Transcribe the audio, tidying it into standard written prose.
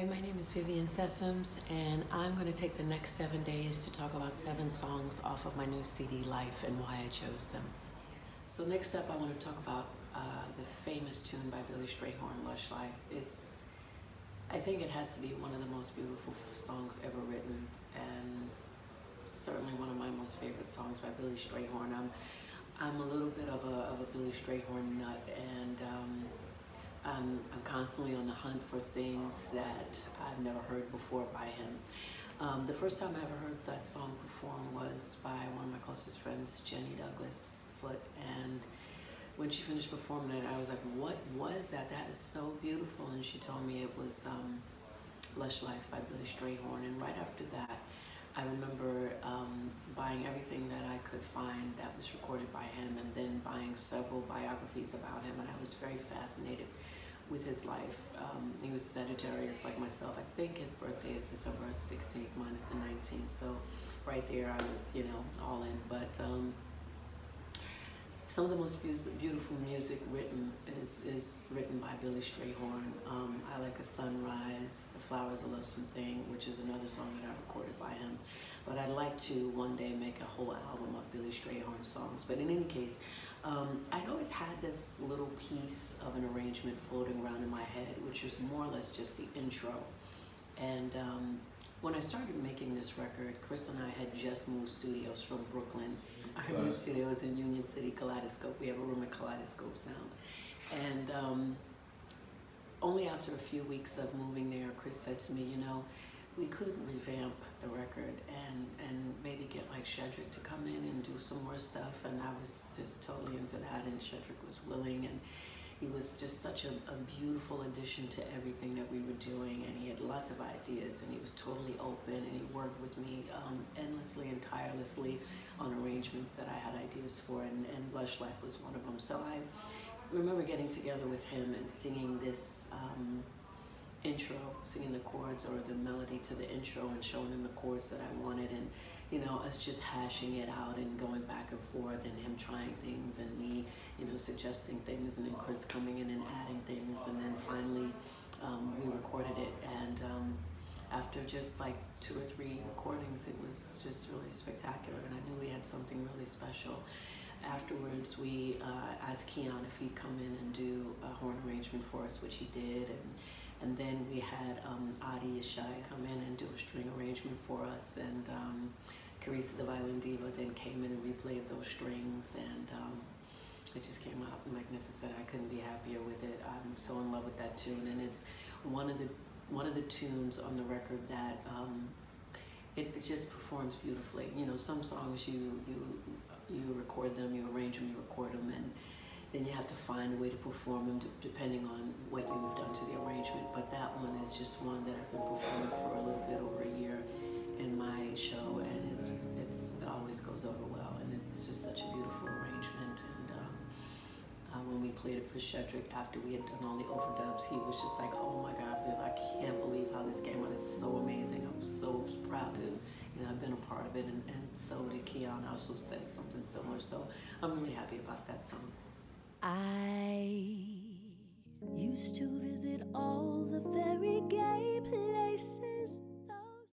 Hi, my name is Vivian Sessoms, and I'm going to take the next 7 days to talk about 7 songs off of my new CD, Life, and why I chose them. So next up, I want to talk about the famous tune by Billy Strayhorn, Lush Life. I think it has to be one of the most beautiful songs ever written, and certainly one of my most favorite songs by Billy Strayhorn. I'm a little bit of a Billy Strayhorn nut, and I'm constantly on the hunt for things that I've never heard before by him. The first time I ever heard that song performed was by one of my closest friends, Jenny Douglas Foote, and when she finished performing it, I was like, what was that? That is so beautiful. And she told me it was Lush Life by Billy Strayhorn. And right after that, I remember buying everything that I could find that was recorded by him, and then buying several biographies about him, and I was very fascinated with his life. He was Sagittarius like myself. I think his birthday is December 16th minus the 19th, so right there I was, all in. But some of the most beautiful music written is written by Billy Strayhorn. I Like a Sunrise, The Flowers, A Lovesome Thing, which is another song that I recorded by him. But I'd like to one day make a whole album of Billy Strayhorn songs. But in any case, I'd always had this little piece of an arrangement floating around in my head, which is more or less just the intro. And when I started making this record, Chris and I had just moved studios from Brooklyn. Our new studio is in Union City, Kaleidoscope. We have a room at Kaleidoscope Sound. And only after a few weeks of moving there, Chris said to me, we could revamp the record and maybe get like Shedrick to come in and do some more stuff. And I was just totally into that, and Shedrick was willing, and he was just such a beautiful addition to everything that we were doing, and he had lots of ideas, and he was totally open, and he worked with me endlessly and tirelessly on arrangements that I had ideas for, and Lush Life was one of them. So I remember getting together with him and singing this intro, singing the chords or the melody to the intro, and showing him the chords that I wanted, and us just hashing it out and going back and forth, and him trying things, and me suggesting things, and then Chris coming in and adding things, and then finally we recorded it. And after just like 2 or 3 recordings, it was just really spectacular, and I knew we had something really special. Afterwards, we asked Keyon if he'd come in and do a horn arrangement for us, which he did, and then we had Adi Yeshai come in and do a string arrangement for us, and Carissa the Violin Diva then came in and replayed those strings, and it just came out magnificent. I couldn't be happier with it. I'm so in love with that tune, and it's one of the tunes on the record that it just performs beautifully. Some songs you record them, you arrange them, you record them, and then you have to find a way to perform them depending on what you've done to the arrangement. But that one is just one that I've been performing for a little bit over a year in my show, and it always goes over well, and it's just such a beautiful arrangement. And when we played it for Shedrick, after we had done all the overdubs, he was just like, "Oh my God, Viv, I can't believe how this came out. It's so amazing. I'm so proud to, I've been a part of it." And so did Keyon. Also said something similar. So I'm really happy about that song. I used to visit all the very gay places